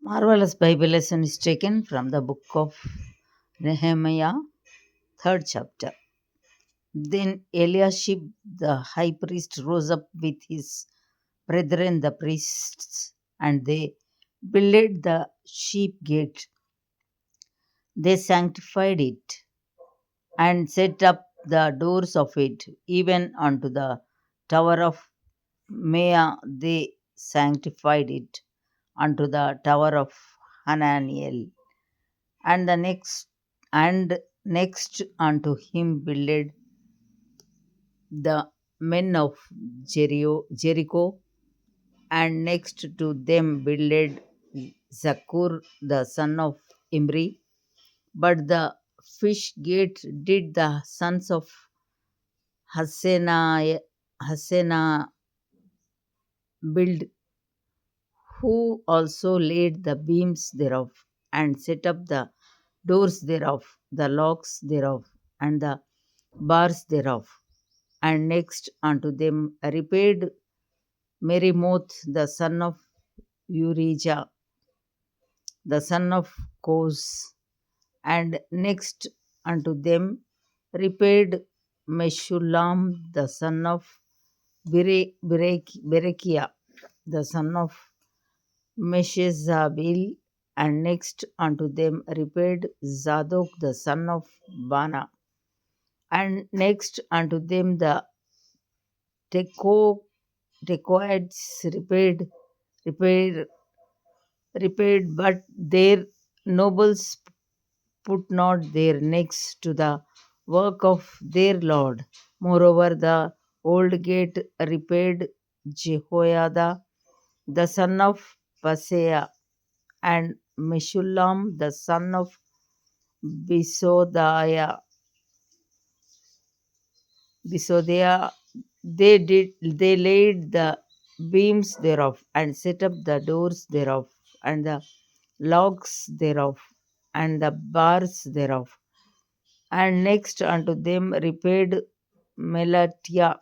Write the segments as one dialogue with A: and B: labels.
A: Marvelous Bible lesson is taken from the book of Nehemiah, third chapter. Then Eliashib the high priest rose up with his brethren the priests, and they builded the sheep gate. They sanctified it and set up the doors of it, even unto the tower of Mea. They sanctified it unto the tower of Hananiel. And the next unto him builded the men of Jericho, and next to them builded Zakur the son of Imri. But the fish gate did the sons of Hasena build, who also laid the beams thereof, and set up the doors thereof, the locks thereof, and the bars thereof. And next unto them repaired Merimoth the son of Urijah, the son of Koz. And next unto them repaired Meshulam the son of Berechiah, the son of Meshezabil. And next unto them repaired Zadok the son of Bana. And next unto them the Tekoites repaired, but their nobles put not their necks to the work of their Lord. Moreover, the old gate repaired Jehoiada, the son of Paseah, and Meshullam, the son of Bisodiah. They laid the beams thereof, and set up the doors thereof, and the locks thereof, and the bars thereof. And next unto them repaired Melatiah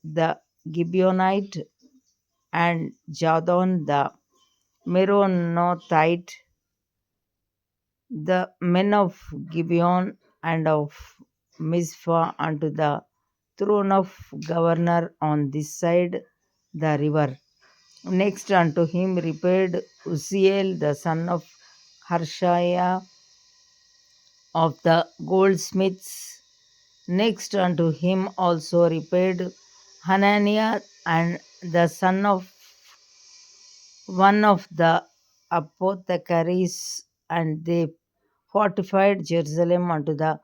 A: the Gibeonite, and Jadon the Meronothite, the men of Gibeon and of Mizpah, unto the throne of governor on this side the river. Next unto him repaired Uzziel the son of Harshiah of the goldsmiths. Next unto him also repaired Hananiah, and the son of one of the apothecaries, and they fortified Jerusalem unto the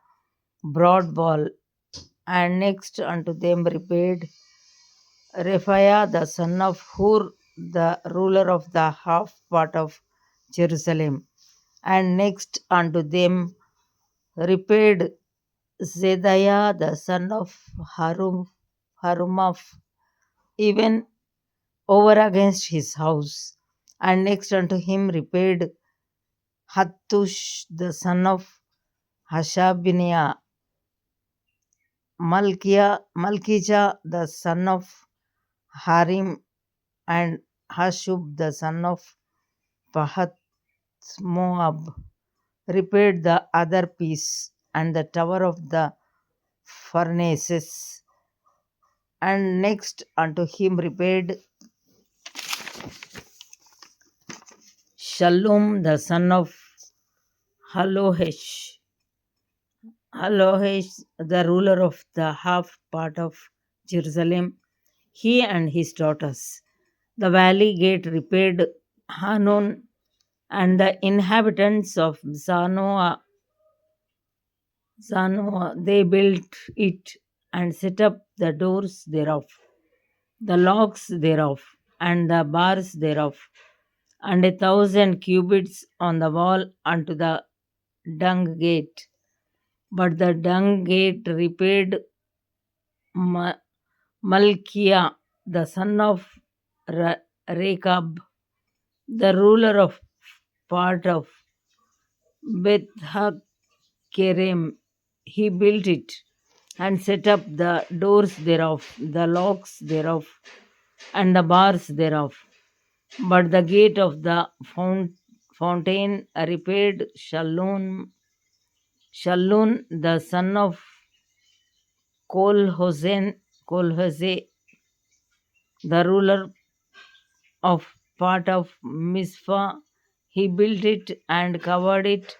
A: broad wall. And next unto them repaired Rephaiah the son of Hur, the ruler of the half part of Jerusalem. And next unto them repaired Zedaiah the son of Harumaph, even over against his house. And next unto him repaired Hattush the son of Hashabniah, Malkijah the son of Harim, and Hashub the son of Pahath Moab repaired the other piece, and the tower of the furnaces. And next unto him repaired Shallum the son of Halohesh, the ruler of the half part of Jerusalem, he and his daughters. The valley gate repaired Hanun, and the inhabitants of Zanoah, they built it, and set up the doors thereof, the locks thereof, and the bars thereof, and 1,000 cubits on the wall unto the dung gate. But the dung gate repaired Malchiah, the son of Rechab, the ruler of part of Beth Kerem. He built it, and set up the doors thereof, the locks thereof, and the bars thereof. But the gate of the fountain repaired Shallun, the son of Kolhose, the ruler of part of Mizpah. He built it and covered it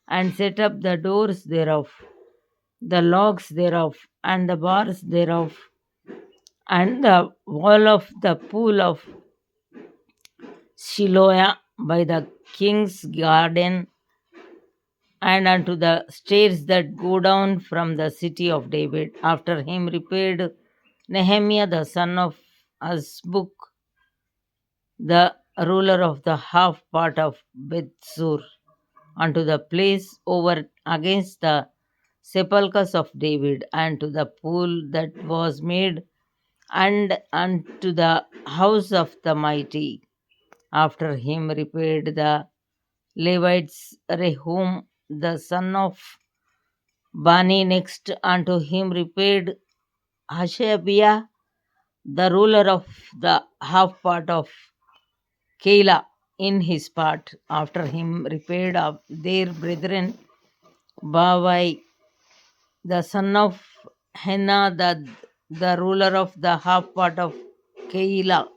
A: and set up the doors thereof, the logs thereof, and the bars thereof, and the wall of the pool of Shiloah by the king's garden, and unto the stairs that go down from the city of David. After him repaired Nehemiah the son of Azbuk, the ruler of the half part of Bethsur, unto the place over against the sepulchres of David, and to the pool that was made, and unto the house of the mighty. After him repaired the Levites Rehum, the son of Bani. Next unto him repaired Hashabiah, the ruler of the half part of Keilah in his part. After him repaired of their brethren Bavai, the son of Henadad, the ruler of the half part of Keilah.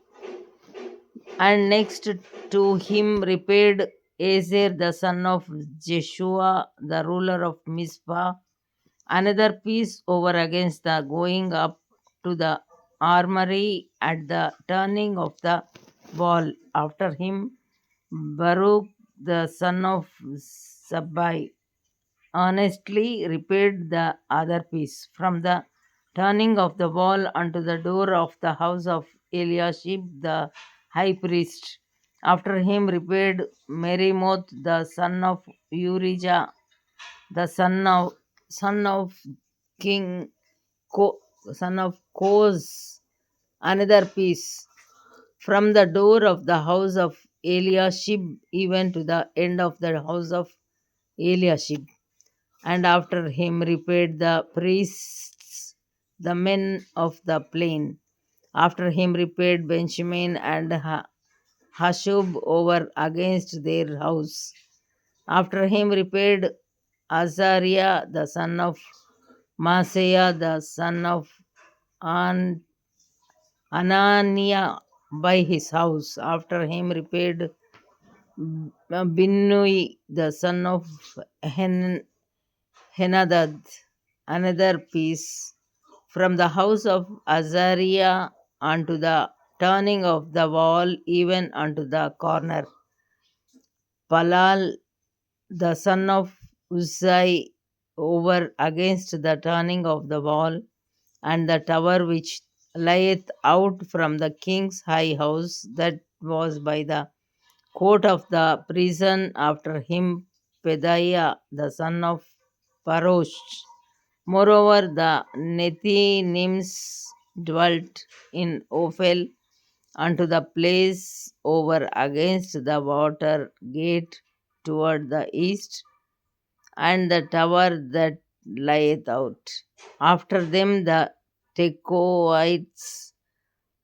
A: And next to him repaired Ezer, the son of Jeshua, the ruler of Mizpah, another piece over against the going up to the armory at the turning of the wall. After him, Baruch, the son of Zabbai, honestly repaired the other piece from the turning of the wall unto the door of the house of Eliashib the high priest. After him repaired Merimoth, the son of Urijah, the son of King son of Koz, another piece from the door of the house of Eliashib even to the end of the house of Eliashib. And after him repaired the priests, the men of the plain. After him repaired Benjamin and Hashub over against their house. After him repaired Azariah, the son of Maaseiah, the son of An- Ananiah, by his house. After him repaired Binnui, the son of Henadad, another piece from the house of Azariah unto the turning of the wall, even unto the corner. Palal, the son of Uzai, over against the turning of the wall, and the tower which lieth out from the king's high house, that was by the court of the prison. After him Pedaiah, the son of Parosh. Moreover, the Nethinims dwelt in Ophel unto the place over against the water gate toward the east, and the tower that lieth out. After them the Tekoites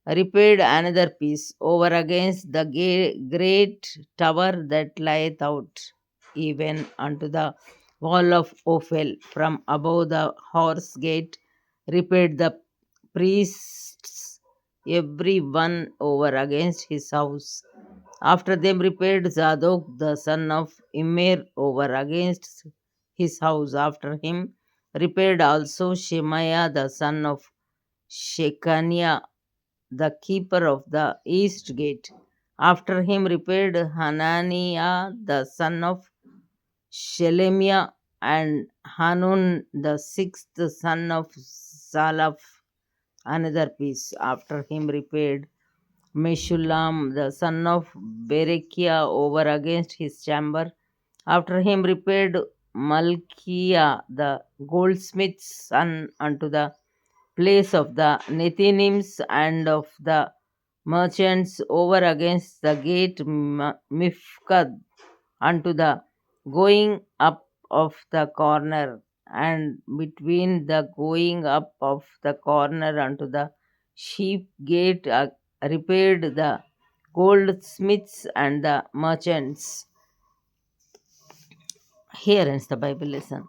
A: repaired another piece over against the great tower that lieth out, even unto the wall of Ophel. From above the horse gate repaired the priests, every one over against his house. After them repaired Zadok, the son of Immer, over against his house. After him repaired also Shemaiah, the son of Shechaniah, the keeper of the east gate. After him repaired Hananiah, the son of Shelemiah, and Hanun, the sixth son of Salaph, another piece. After him repaired Meshulam, the son of Berechiah, over against his chamber. After him repaired Malchiah, the goldsmith's son, unto the place of the Nethinims and of the merchants over against the gate Mifkad, unto the going up of the corner, and between the going up of the corner unto the sheep gate repaired the goldsmiths and the merchants. Here ends the Bible lesson.